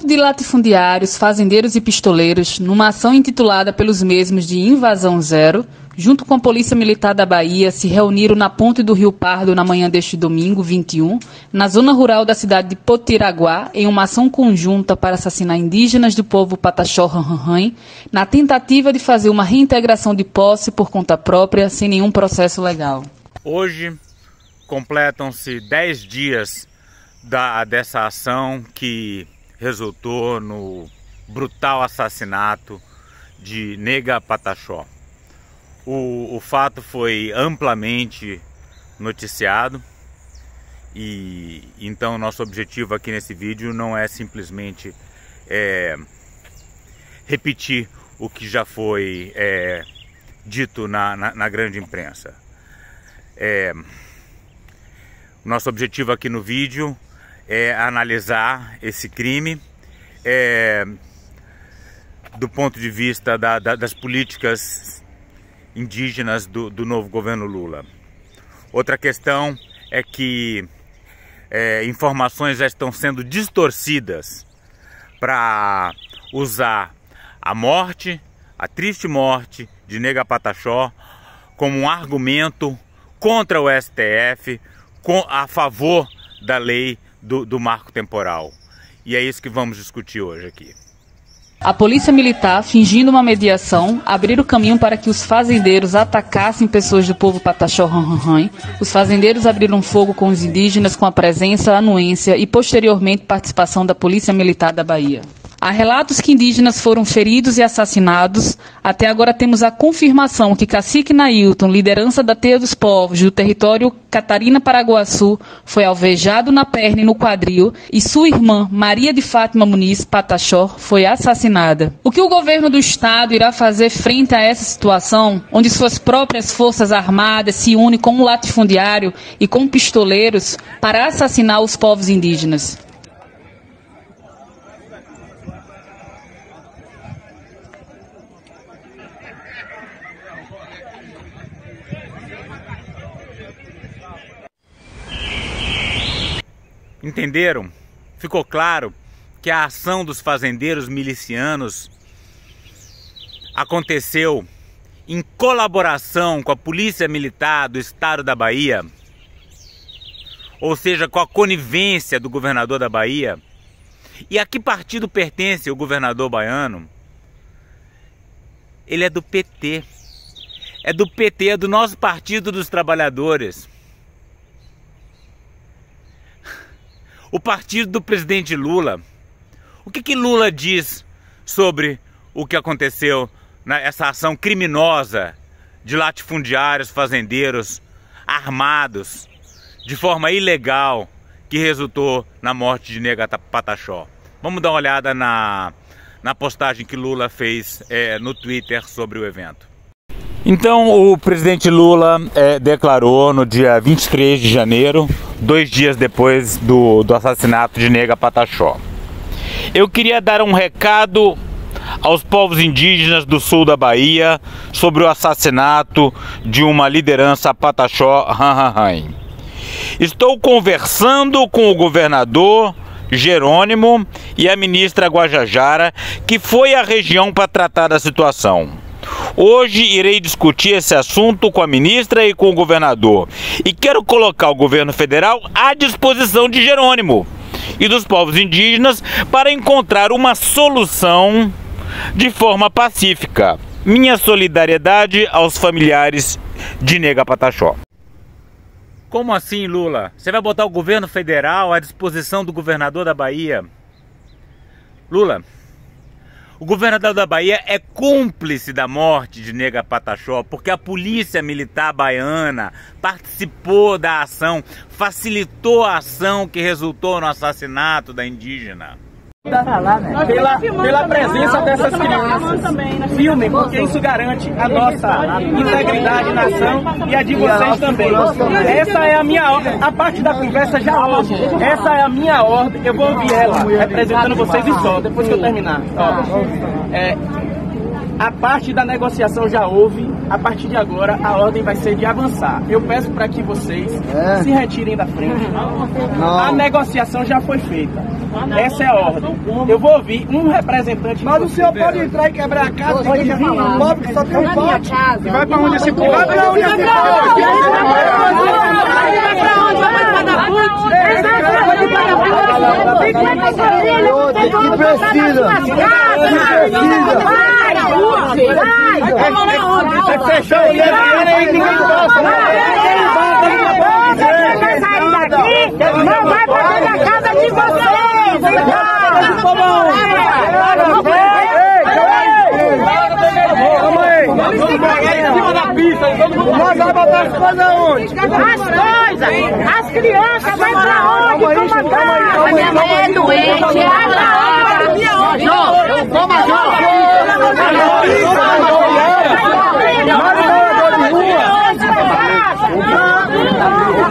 de latifundiários, fazendeiros e pistoleiros, numa ação intitulada pelos mesmos de Invasão Zero, junto com a Polícia Militar da Bahia, se reuniram na ponte do Rio Pardo na manhã deste domingo, 21, na zona rural da cidade de Potiraguá, em uma ação conjunta para assassinar indígenas do povo Pataxó-Ranranhém, na tentativa de fazer uma reintegração de posse por conta própria, sem nenhum processo legal. Hoje completam-se 10 dias dessa ação que resultou no brutal assassinato de Nega Pataxó. O fato foi amplamente noticiado e então nosso objetivo aqui nesse vídeo não é simplesmente repetir o que já foi dito na grande imprensa. Nosso objetivo aqui no vídeo é analisar esse crime do ponto de vista das políticas indígenas do novo governo Lula. Outra questão é que informações já estão sendo distorcidas para usar a triste morte de Nega Pataxó como um argumento contra o STF, a favor da lei do marco temporal. E é isso que vamos discutir hoje aqui. A Polícia Militar, fingindo uma mediação, abriu o caminho para que os fazendeiros atacassem pessoas do povo Pataxó-Ranranhém. Os fazendeiros abriram fogo com os indígenas com a presença, anuência e posteriormente participação da Polícia Militar da Bahia. Há relatos que indígenas foram feridos e assassinados. Até agora temos a confirmação que Cacique Nailton, liderança da Teia dos Povos do território Catarina-Paraguaçu, foi alvejado na perna e no quadril e sua irmã, Maria de Fátima Muniz Pataxó, foi assassinada. O que o governo do estado irá fazer frente a essa situação, onde suas próprias forças armadas se unem com um latifundiário e com pistoleiros para assassinar os povos indígenas? Entenderam? Ficou claro que a ação dos fazendeiros milicianos aconteceu em colaboração com a Polícia Militar do Estado da Bahia, ou seja, com a conivência do governador da Bahia. E a que partido pertence o governador baiano? Ele é do PT. É do PT, é do nosso Partido dos Trabalhadores. O partido do presidente Lula. O que Lula diz sobre o que aconteceu nessa ação criminosa de latifundiários, fazendeiros armados de forma ilegal que resultou na morte de Nega Pataxó? Vamos dar uma olhada na postagem que Lula fez no Twitter sobre o evento. Então o presidente Lula declarou no dia 23 de janeiro, 2 dias depois do assassinato de Nega Pataxó: eu queria dar um recado aos povos indígenas do sul da Bahia sobre o assassinato de uma liderança Pataxó-Ranranhém. Estou conversando com o governador Jerônimo e a ministra Guajajara, que foi à região para tratar da situação. Hoje irei discutir esse assunto com a ministra e com o governador e quero colocar o governo federal à disposição de Jerônimo e dos povos indígenas para encontrar uma solução de forma pacífica. Minha solidariedade aos familiares de Nega Pataxó. Como assim, Lula? Você vai botar o governo federal à disposição do governador da Bahia? Lula, o governador da Bahia é cúmplice da morte de Nega Pataxó porque a Polícia Militar baiana participou da ação, facilitou a ação que resultou no assassinato da indígena. Pela presença dessas crianças. Filmem, porque isso garante a nossa integridade na ação e a de vocês também. Essa é a minha ordem. A parte da conversa já hoje. Essa é a minha ordem. Eu vou ouvir ela representando vocês e só, depois que eu terminar. A parte da negociação já houve, a partir de agora a ordem vai ser de avançar. Eu peço para que vocês se retirem da frente. A negociação já foi feita. Essa é a ordem. Eu vou ouvir um representante. Mas o senhor pode entrar e quebrar a casa, pode vir, pobre que só tem um pote. E vai para onde esse povo? Vai para onde esse povo? Que precisa. Fechou o dinheiro e ninguém gosta. Vai sair daqui, não vai pra dentro da casa de vocês. Nós vamos botar as coisas onde? As coisas, as crianças vão pra onde? A minha mãe é doente, vai pra onde?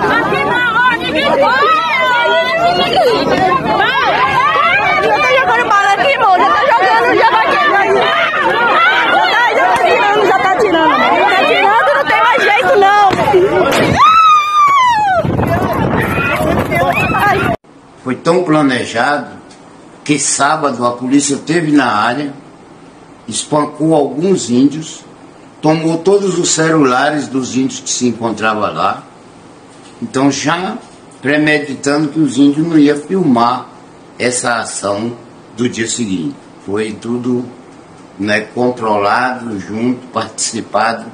Aqui na hora, ninguém vai! Já tá jogando bala aqui, irmão, já tá jogando, já vai quebrar. Já tá tirando, não tem mais jeito não. Foi tão planejado que sábado a polícia esteve na área, espancou alguns índios, tomou todos os celulares dos índios que se encontravam lá, então já premeditando que os índios não iam filmar essa ação do dia seguinte. Foi tudo, né, controlado, junto, participado,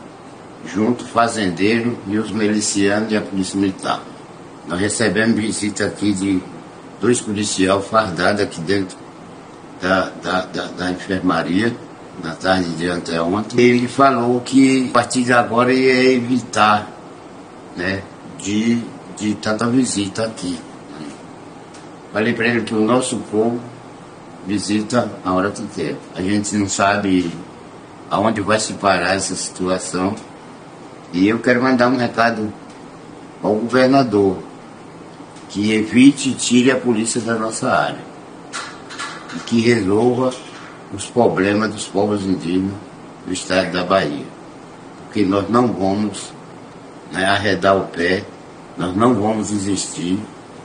junto, fazendeiro e os milicianos e a polícia militar. Nós recebemos visita aqui de 2 policiais fardados aqui dentro da enfermaria, na tarde de anteontem. Ele falou que a partir de agora ia evitar, né, de tanta visita aqui. Falei para ele que o nosso povo visita a hora que quer. A gente não sabe aonde vai se parar essa situação. E eu quero mandar um recado ao governador, que evite e tire a polícia da nossa área. E que resolva os problemas dos povos indígenas do estado da Bahia. Porque nós não vamos, né, arredar o pé, nós não vamos desistir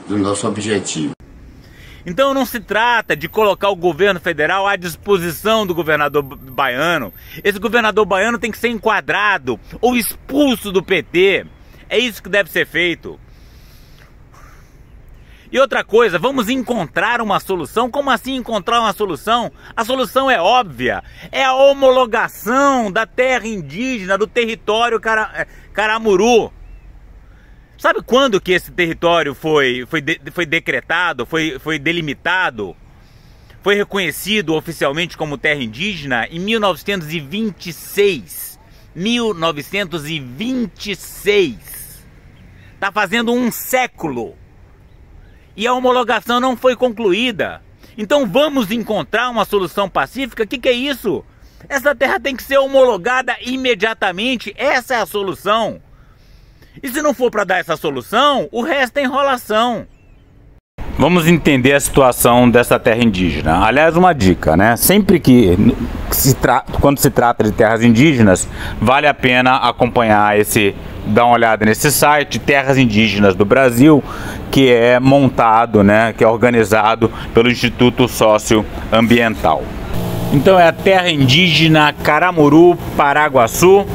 do nosso objetivo. Então não se trata de colocar o governo federal à disposição do governador baiano. Esse governador baiano tem que ser enquadrado ou expulso do PT. É isso que deve ser feito. E outra coisa, vamos encontrar uma solução? Como assim encontrar uma solução? A solução é óbvia. É a homologação da terra indígena, do território Caramuru. Sabe quando que esse território foi decretado, foi delimitado, foi reconhecido oficialmente como terra indígena? Em 1926. 1926. Tá fazendo um século. E a homologação não foi concluída. Então vamos encontrar uma solução pacífica? O que é isso? Essa terra tem que ser homologada imediatamente. Essa é a solução. E se não for para dar essa solução, o resto é enrolação. Vamos entender a situação dessa terra indígena. Aliás, uma dica, né? Sempre quando se trata de terras indígenas, vale a pena acompanhar dar uma olhada nesse site, Terras Indígenas do Brasil, que é montado, né? Que é organizado pelo Instituto Socioambiental. Então é a terra indígena Caramuru Paraguaçu,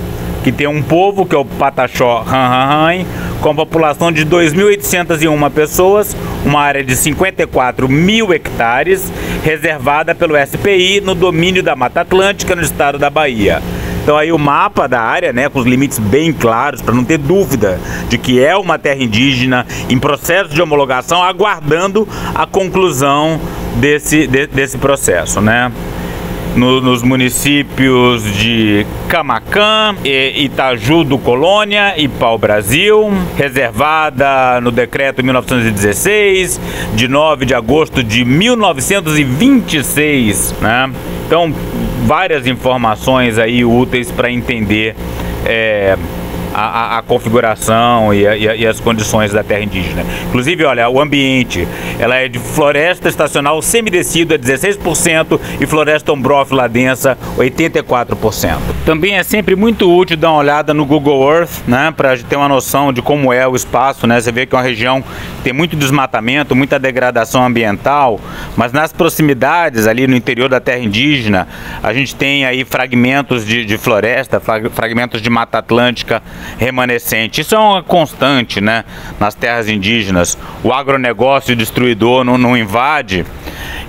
que tem um povo, que é o Pataxó Ranhanhan, com a população de 2.801 pessoas, uma área de 54 mil hectares, reservada pelo SPI no domínio da Mata Atlântica, no estado da Bahia. Então aí o mapa da área, né, com os limites bem claros, para não ter dúvida de que é uma terra indígena em processo de homologação, aguardando a conclusão desse processo, né? Nos municípios de Camacã, Itaju do Colônia e Pau-Brasil, reservada no decreto 1916, de 9 de agosto de 1926, né? Então, várias informações aí úteis para entender a configuração e as condições da terra indígena. Inclusive, olha, o ambiente, ela é de floresta estacional semidecida, 16%, e floresta ombrófila densa, 84%. Também é sempre muito útil dar uma olhada no Google Earth, né, para ter uma noção de como é o espaço, né? Você vê que é uma região que tem muito desmatamento, muita degradação ambiental, mas nas proximidades, ali no interior da terra indígena, a gente tem aí fragmentos de floresta, fragmentos de Mata Atlântica remanescente. Isso é uma constante, né, nas terras indígenas. O agronegócio destruidor não invade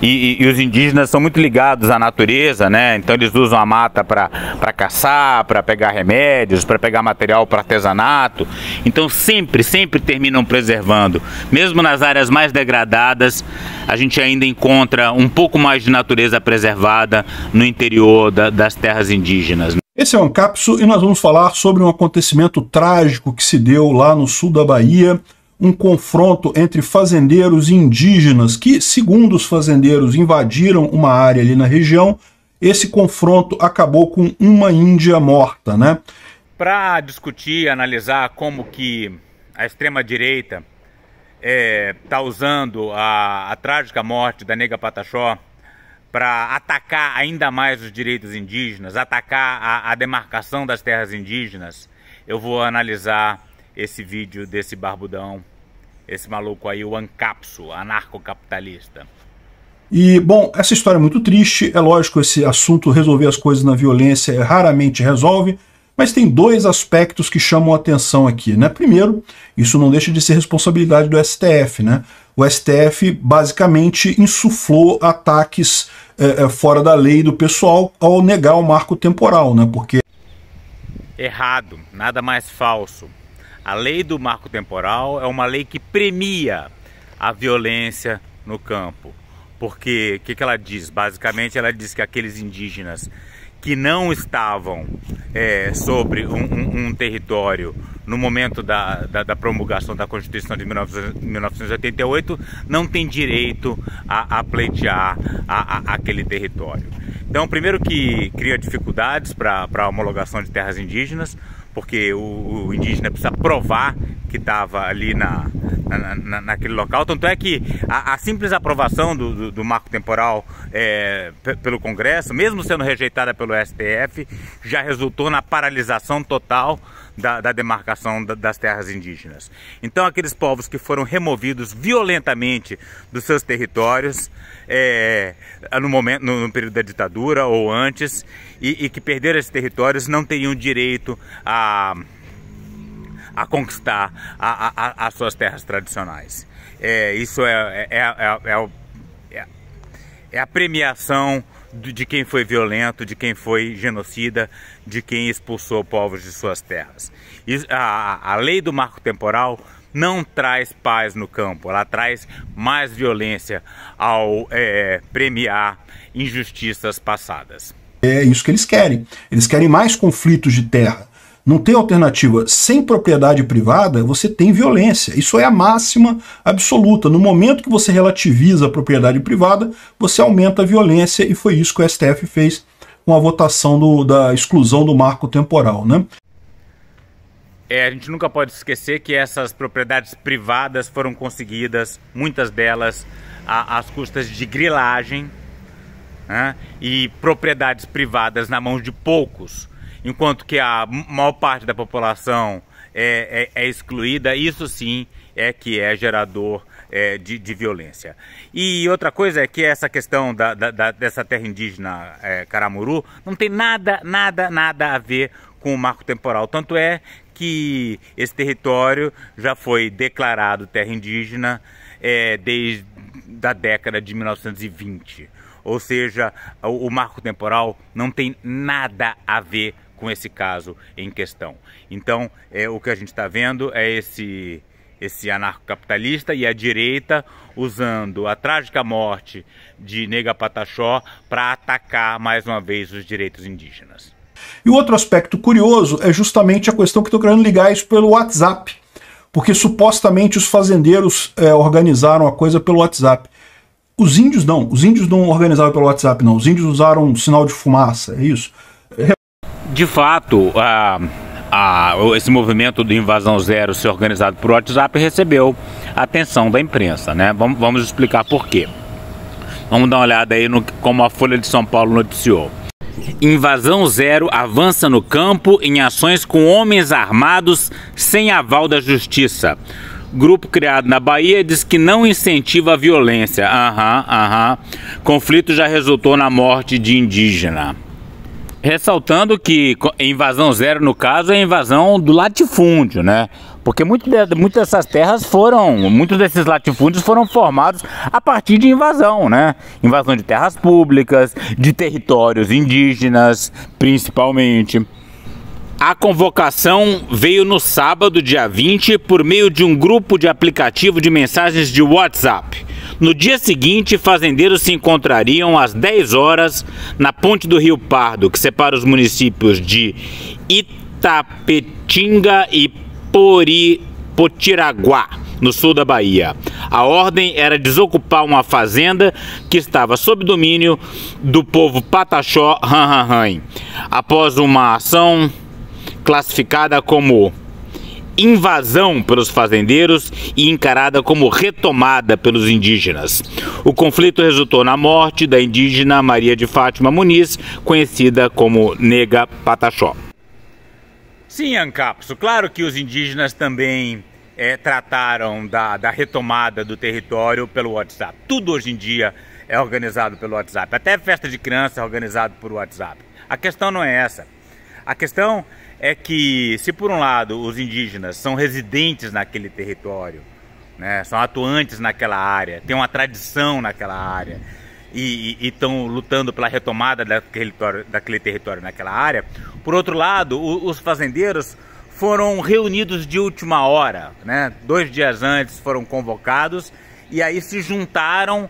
e os indígenas são muito ligados à natureza, né? Então eles usam a mata para caçar, para pegar remédios, para pegar material para artesanato. Então sempre terminam preservando. Mesmo nas áreas mais degradadas, a gente ainda encontra um pouco mais de natureza preservada no interior das terras indígenas. Esse é o Ancapso e nós vamos falar sobre um acontecimento trágico que se deu lá no sul da Bahia, um confronto entre fazendeiros e indígenas que, segundo os fazendeiros, invadiram uma área ali na região. Esse confronto acabou com uma índia morta, né? Para discutir, analisar como que a extrema-direita está usando a trágica morte da Nega Pataxó para atacar ainda mais os direitos indígenas, atacar a demarcação das terras indígenas, eu vou analisar esse vídeo desse barbudão, esse maluco aí, o Ancapso, anarcocapitalista. E, bom, essa história é muito triste, é lógico, esse assunto resolver as coisas na violência raramente resolve, mas tem dois aspectos que chamam a atenção aqui, né? Primeiro, isso não deixa de ser responsabilidade do STF, né? O STF basicamente insuflou ataques fora da lei do pessoal ao negar o marco temporal, né? Porque... Errado, nada mais falso. A lei do marco temporal é uma lei que premia a violência no campo. Porque o que ela diz? Basicamente ela diz que aqueles indígenas que não estavam sobre um território no momento da promulgação da Constituição de 1988 não tem direito a pleitear aquele território. Então, primeiro que cria dificuldades para a homologação de terras indígenas, porque o indígena precisa provar que estava ali naquele local. Tanto é que a simples aprovação do marco temporal pelo Congresso, mesmo sendo rejeitada pelo STF, já resultou na paralisação total da demarcação das terras indígenas. Então aqueles povos que foram removidos violentamente dos seus territórios no período da ditadura ou antes, e que perderam esses territórios, não teriam direito a conquistar as suas terras tradicionais. Isso é a premiação de quem foi violento, de quem foi genocida, de quem expulsou povos de suas terras. A lei do marco temporal não traz paz no campo, ela traz mais violência ao premiar injustiças passadas. É isso que eles querem. Eles querem mais conflitos de terra. Não tem alternativa. Sem propriedade privada, você tem violência. Isso é a máxima absoluta. No momento que você relativiza a propriedade privada, você aumenta a violência, e foi isso que o STF fez com a votação da exclusão do marco temporal, né? A gente nunca pode esquecer que essas propriedades privadas foram conseguidas, muitas delas, às custas de grilagem, né? E propriedades privadas na mão de poucos, enquanto que a maior parte da população é excluída. Isso sim é que é gerador de violência. E outra coisa é que essa questão dessa terra indígena Caramuru não tem nada a ver com o marco temporal. Tanto é que esse território já foi declarado terra indígena desde a década de 1920. Ou seja, o marco temporal não tem nada a ver com esse caso em questão. Então, o que a gente está vendo é esse anarcocapitalista e a direita usando a trágica morte de Nega Pataxó para atacar mais uma vez os direitos indígenas. E o outro aspecto curioso é justamente a questão que estou querendo ligar isso pelo WhatsApp, porque supostamente os fazendeiros organizaram a coisa pelo WhatsApp. Os índios não organizaram pelo WhatsApp, não. Os índios usaram um sinal de fumaça, é isso? De fato, esse movimento de invasão zero ser organizado por WhatsApp recebeu a atenção da imprensa, né? Vamos explicar por quê. Vamos dar uma olhada aí no como a Folha de São Paulo noticiou. Invasão zero avança no campo em ações com homens armados sem aval da justiça. Grupo criado na Bahia diz que não incentiva a violência. Conflito já resultou na morte de indígena. Ressaltando que invasão zero, no caso, é invasão do latifúndio, né? Porque muitos desses latifúndios foram formados a partir de invasão, né? Invasão de terras públicas, de territórios indígenas, principalmente. A convocação veio no sábado, dia 20, por meio de um grupo de aplicativo de mensagens de WhatsApp. No dia seguinte, fazendeiros se encontrariam às 10 horas na ponte do Rio Pardo, que separa os municípios de Itapetinga e Potiraguá, no sul da Bahia. A ordem era desocupar uma fazenda que estava sob domínio do povo Pataxó Ranranhan. Após uma ação classificada como invasão pelos fazendeiros e encarada como retomada pelos indígenas. O conflito resultou na morte da indígena Maria de Fátima Muniz, conhecida como Nega Pataxó. Sim, Ancapso, claro que os indígenas também trataram da retomada do território pelo WhatsApp. Tudo hoje em dia é organizado pelo WhatsApp, até festa de criança é organizado por WhatsApp. A questão não é essa. A questão é que, se por um lado os indígenas são residentes naquele território, né, são atuantes naquela área, têm uma tradição naquela área e estão lutando pela retomada daquele território naquela área, por outro lado, os fazendeiros foram reunidos de última hora, né, 2 dias antes foram convocados e aí se juntaram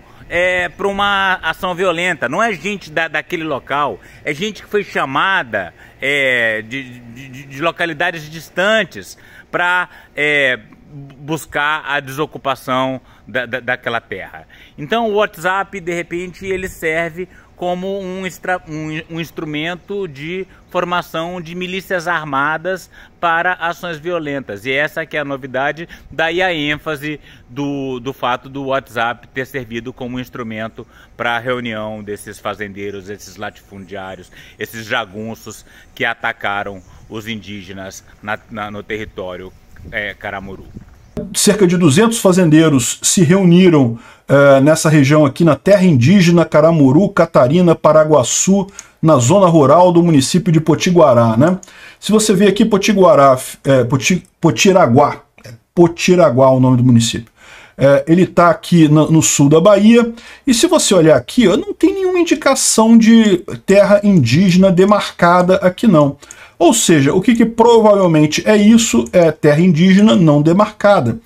para uma ação violenta. Não é gente daquele local, é gente que foi chamada de localidades distantes para buscar a desocupação daquela terra. Então o WhatsApp, de repente, ele serve como um instrumento de formação de milícias armadas para ações violentas. E essa que é a novidade, daí a ênfase do fato do WhatsApp ter servido como instrumento para a reunião desses fazendeiros, esses latifundiários, esses jagunços que atacaram os indígenas no território Caramuru. Cerca de 200 fazendeiros se reuniram nessa região aqui na terra indígena Caramuru, Catarina, Paraguaçu, na zona rural do município de Potiguará, né? Se você vê aqui Potiraguá é o nome do município. Ele está aqui no sul da Bahia, e se você olhar aqui, não tem nenhuma indicação de terra indígena demarcada aqui não. Ou seja, o que provavelmente é isso? É terra indígena não demarcada.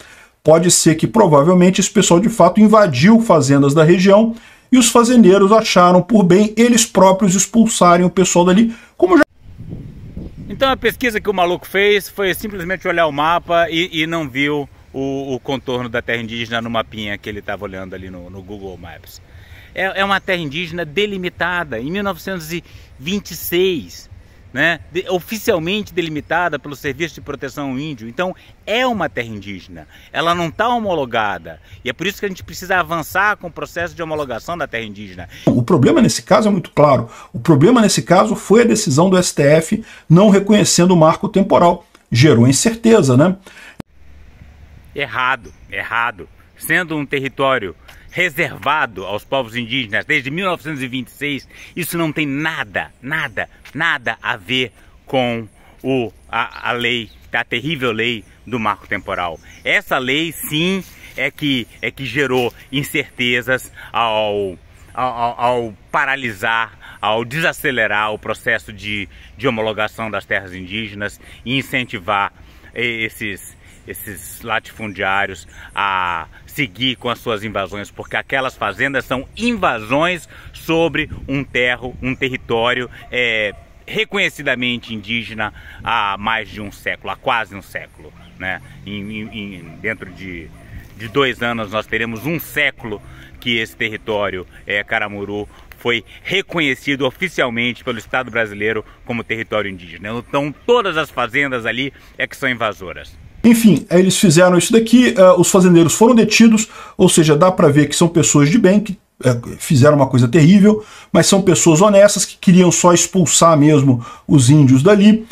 Pode ser que provavelmente esse pessoal de fato invadiu fazendas da região e os fazendeiros acharam por bem eles próprios expulsarem o pessoal dali, como já... Então a pesquisa que o maluco fez foi simplesmente olhar o mapa e não viu o contorno da terra indígena no mapinha que ele estava olhando ali no Google Maps. É uma terra indígena delimitada em 1926. Né, oficialmente delimitada pelo Serviço de Proteção Índio. Então é uma terra indígena, ela não está homologada e é por isso que a gente precisa avançar com o processo de homologação da terra indígena. O problema nesse caso é muito claro, o problema nesse caso foi a decisão do STF não reconhecendo o marco temporal, gerou incerteza, né? Errado. Sendo um território reservado aos povos indígenas desde 1926, isso não tem nada a ver com a lei, a terrível lei do marco temporal. Essa lei sim é que gerou incertezas ao paralisar, ao desacelerar o processo de homologação das terras indígenas e incentivar esses latifundiários a seguir com as suas invasões, porque aquelas fazendas são invasões sobre um território reconhecidamente indígena há mais de um século, há quase um século, né? Dentro de 2 anos nós teremos um século que esse território Caramuru foi reconhecido oficialmente pelo Estado brasileiro como território indígena. Então todas as fazendas ali é que são invasoras. Enfim, eles fizeram isso daqui, os fazendeiros foram detidos, ou seja, dá para ver que são pessoas de bem, que fizeram uma coisa terrível, mas são pessoas honestas que queriam só expulsar mesmo os índios dali.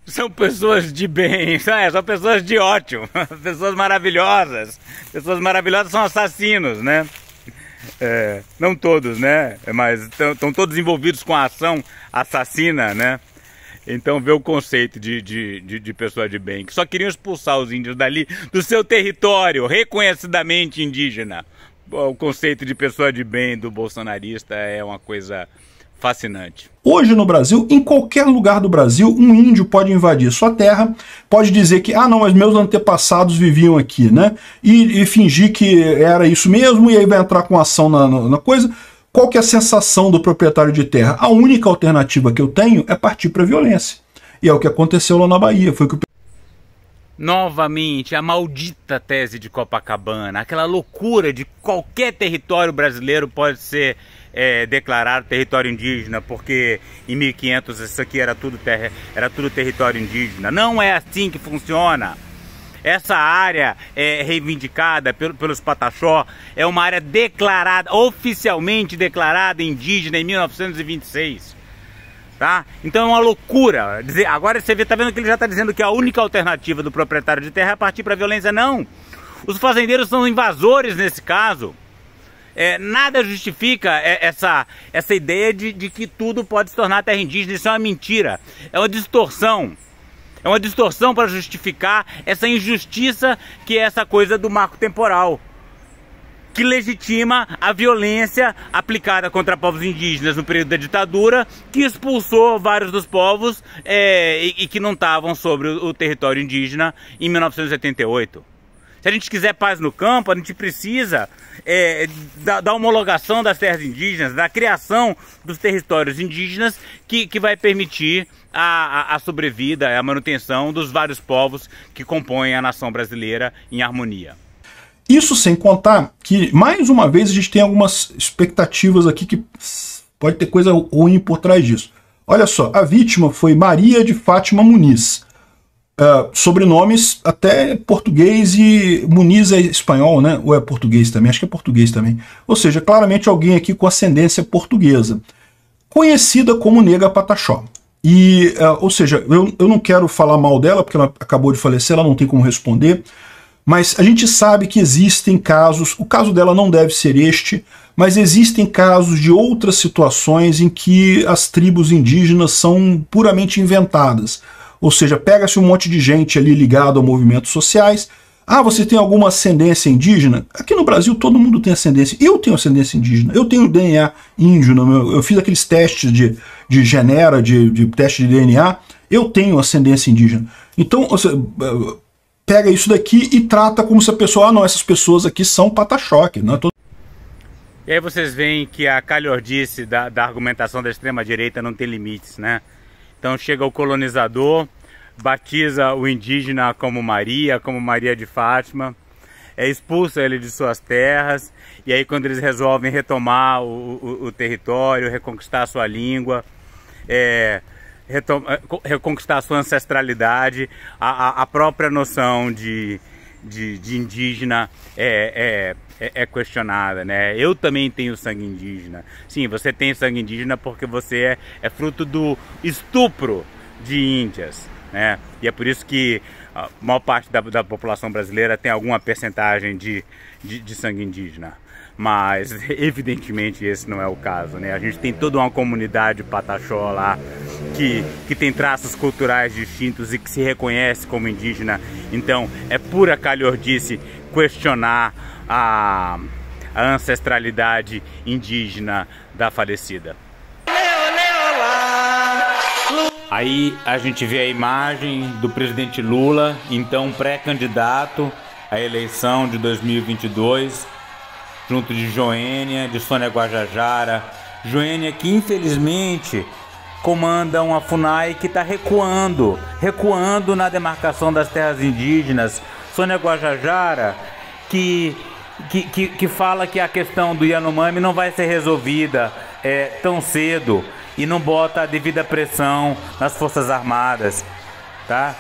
São pessoas de bem, são pessoas de ótimo, pessoas maravilhosas. Pessoas maravilhosas são assassinos, né? Não todos, né? Mas estão todos envolvidos com a ação assassina, né? Então vê o conceito de pessoa de bem, que só queriam expulsar os índios dali do seu território, reconhecidamente indígena. O conceito de pessoa de bem do bolsonarista é uma coisa fascinante. Hoje no Brasil, em qualquer lugar do Brasil, um índio pode invadir sua terra, pode dizer que, não, mas meus antepassados viviam aqui, né? E fingir que era isso mesmo, e aí vai entrar com ação na coisa. Qual que é a sensação do proprietário de terra? A única alternativa que eu tenho é partir para a violência. E é o que aconteceu lá na Bahia. Foi que novamente, a maldita tese de Copacabana, aquela loucura de qualquer território brasileiro pode ser declarado território indígena, porque em 1500 isso aqui era tudo território indígena. Não é assim que funciona. Essa área reivindicada pelos Pataxó é uma área declarada, oficialmente declarada indígena em 1926. Tá? Então é uma loucura. Agora você tá vendo que ele já está dizendo que a única alternativa do proprietário de terra é partir para a violência. Não! Os fazendeiros são invasores nesse caso. Nada justifica essa ideia de que tudo pode se tornar terra indígena. Isso é uma mentira. É uma distorção. É uma distorção para justificar essa injustiça que é essa coisa do marco temporal, que legitima a violência aplicada contra povos indígenas no período da ditadura, que expulsou vários dos povos e que não estavam sobre o território indígena em 1978. Se a gente quiser paz no campo, a gente precisa da homologação das terras indígenas, da criação dos territórios indígenas, que vai permitir a sobrevida, a manutenção dos vários povos que compõem a nação brasileira em harmonia. Isso sem contar que, mais uma vez, a gente tem algumas expectativas aqui que pode ter coisa ruim por trás disso. Olha só, a vítima foi Maria de Fátima Muniz. Sobrenomes até português, e Muniz é espanhol, né? Ou é português também? Acho que é português também. Ou seja, claramente alguém aqui com ascendência portuguesa. Conhecida como Nega Pataxó. Ou seja, eu não quero falar mal dela, porque ela acabou de falecer, ela não tem como responder. Mas a gente sabe que existem casos, o caso dela não deve ser este, mas existem casos de outras situações em que as tribos indígenas são puramente inventadas. Ou seja, pega-se um monte de gente ali ligado a movimentos sociais. Você tem alguma ascendência indígena? Aqui no Brasil todo mundo tem ascendência. Eu tenho ascendência indígena, eu tenho DNA índio. Eu fiz aqueles testes de genera, de teste de DNA, eu tenho ascendência indígena. Então, pega isso daqui e trata como se a pessoa, não, essas pessoas aqui são pataxoque. Não é todo... E aí vocês veem que a calhordice da argumentação da extrema-direita não tem limites, né? Então chega o colonizador, batiza o indígena como Maria de Fátima, expulsa ele de suas terras, e aí quando eles resolvem retomar o território, reconquistar a sua língua, reconquistar a sua ancestralidade, a própria noção de indígena é questionada, né? Eu também tenho sangue indígena. Sim, você tem sangue indígena porque você é fruto do estupro de índias, né? E é por isso que a maior parte da população brasileira tem alguma percentagem de sangue indígena. Mas, evidentemente, esse não é o caso, né? A gente tem toda uma comunidade pataxó lá que tem traços culturais distintos e que se reconhece como indígena. Então, é pura calhordice questionar a ancestralidade indígena da falecida. Aí a gente vê a imagem do presidente Lula, então pré-candidato à eleição de 2022, junto de Joênia, de Sônia Guajajara. Joênia que infelizmente comanda uma FUNAI que está recuando na demarcação das terras indígenas. Sônia Guajajara que fala que a questão do Yanomami não vai ser resolvida tão cedo e não bota a devida pressão nas Forças Armadas, tá?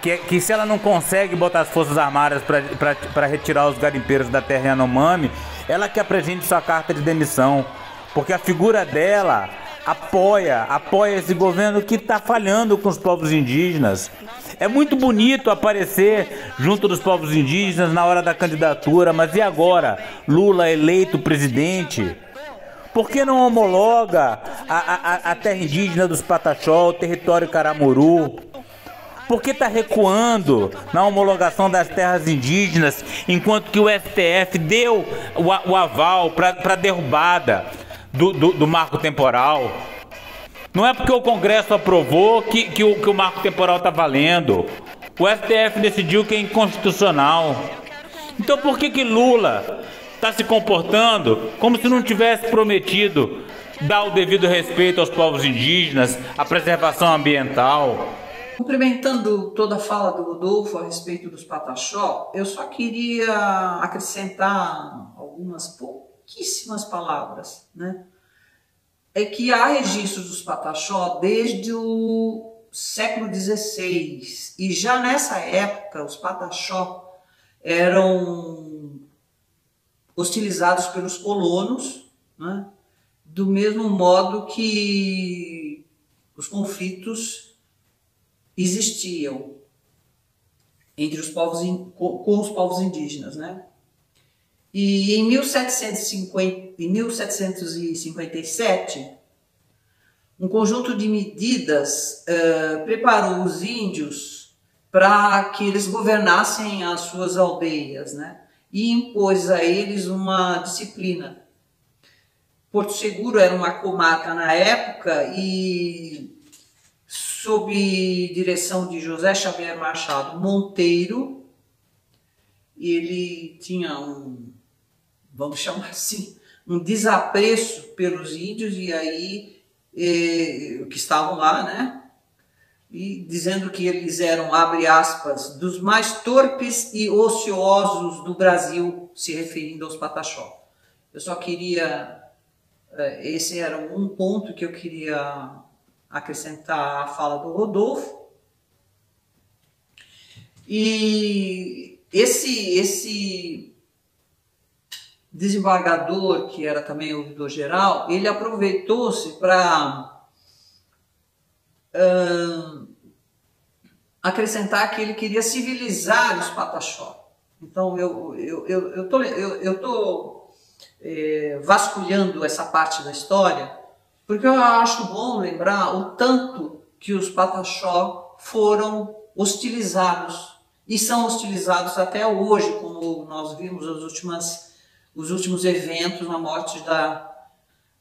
Que se ela não consegue botar as Forças Armadas para retirar os garimpeiros da terra Yanomami, ela que apresente sua carta de demissão, porque a figura dela apoia esse governo que está falhando com os povos indígenas. É muito bonito aparecer junto dos povos indígenas na hora da candidatura, mas e agora? Lula eleito presidente? Por que não homologa a terra indígena dos Pataxó, o território Caramuru? Por que está recuando na homologação das terras indígenas, enquanto que o STF deu o aval para a derrubada do marco temporal? Não é porque o Congresso aprovou que o marco temporal está valendo. O STF decidiu que é inconstitucional. Então por que Lula está se comportando como se não tivesse prometido dar o devido respeito aos povos indígenas, a preservação ambiental? Complementando toda a fala do Rodolfo a respeito dos Pataxó, eu só queria acrescentar algumas pouquíssimas palavras, né? É que há registros dos Pataxó desde o século XVI, e já nessa época os Pataxó eram hostilizados pelos colonos, né? Do mesmo modo que os conflitos existiam entre os povos com os povos indígenas, né? E em 1757, um conjunto de medidas preparou os índios para que eles governassem as suas aldeias, né? E impôs a eles uma disciplina. Porto Seguro era uma comarca na época e, sob direção de José Xavier Machado Monteiro, ele tinha vamos chamar assim, um desapreço pelos índios e aí que estavam lá, né? E dizendo que eles eram, abre aspas, dos mais torpes e ociosos do Brasil, se referindo aos Pataxó. Eu só queria, esse era um ponto que eu queria acrescentar à fala do Rodolfo. E esse desembargador, que era também ouvidor geral, ele aproveitou-se para acrescentar que ele queria civilizar os Pataxó. Então eu tô vasculhando essa parte da história, porque eu acho bom lembrar o tanto que os Pataxó foram hostilizados e são hostilizados até hoje, como nós vimos os últimos eventos, na morte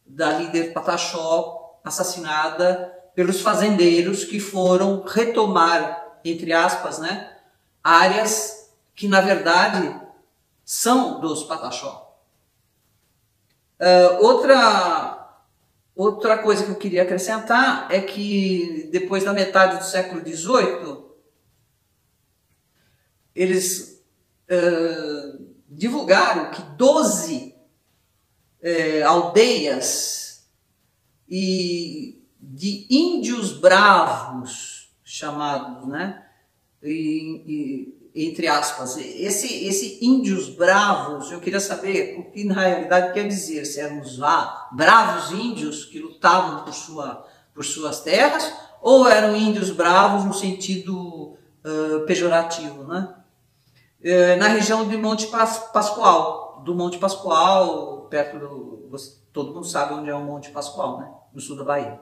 da líder Pataxó, assassinada pelos fazendeiros que foram retomar, entre aspas, né, áreas que na verdade são dos Pataxó. Outra coisa que eu queria acrescentar é que depois da metade do século XVIII, eles divulgaram que 12 aldeias de índios bravos, chamados, né? Entre aspas, esse índios bravos, eu queria saber o que na realidade quer dizer, se eram os bravos índios que lutavam por suas terras, ou eram índios bravos no sentido pejorativo, né? Na região de Monte Pascoal, perto todo mundo sabe onde é o Monte Pascoal, né? No sul da Bahia.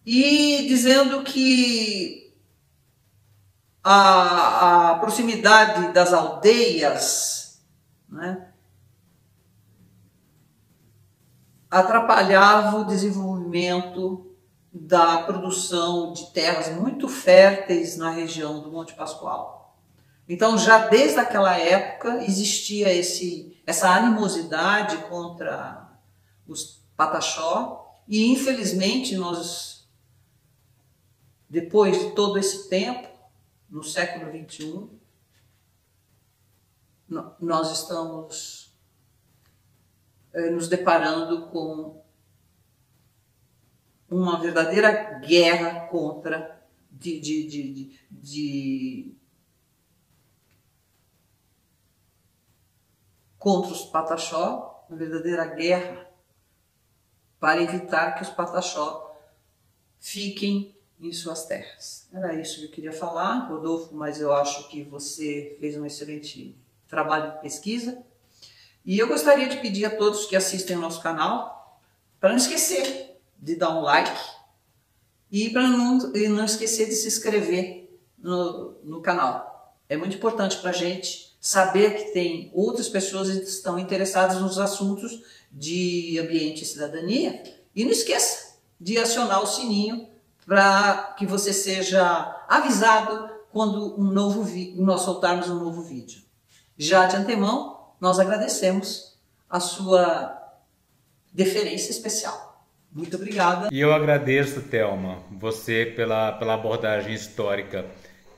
E dizendo que a proximidade das aldeias, né, atrapalhava o desenvolvimento da produção de terras muito férteis na região do Monte Pascoal. Então, já desde aquela época existia essa animosidade contra os Pataxó e, infelizmente, depois de todo esse tempo, no século XXI, nós estamos nos deparando com uma verdadeira guerra contra contra os Pataxó, uma verdadeira guerra para evitar que os Pataxó fiquem em suas terras. Era isso que eu queria falar, Rodolfo, mas eu acho que você fez um excelente trabalho de pesquisa. E eu gostaria de pedir a todos que assistem ao nosso canal para não esquecer de dar um like e para não esquecer de se inscrever no canal. É muito importante para a gente saber que tem outras pessoas que estão interessadas nos assuntos de ambiente e cidadania. E não esqueça de acionar o sininho para que você seja avisado quando nós soltarmos um novo vídeo. Já de antemão, nós agradecemos a sua deferência especial. Muito obrigada. E eu agradeço, Thelma, você pela abordagem histórica,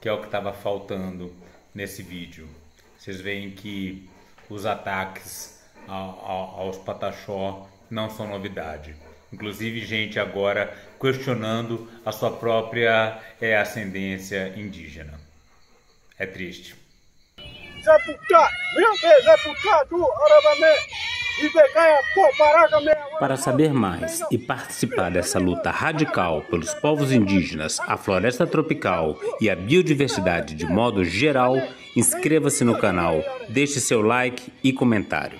que é o que estava faltando nesse vídeo. Vocês veem que os ataques aos Pataxó não são novidade. Inclusive, gente agora questionando a sua própria ascendência indígena. É triste. Para saber mais e participar dessa luta radical pelos povos indígenas, a floresta tropical e a biodiversidade de modo geral, inscreva-se no canal, deixe seu like e comentário.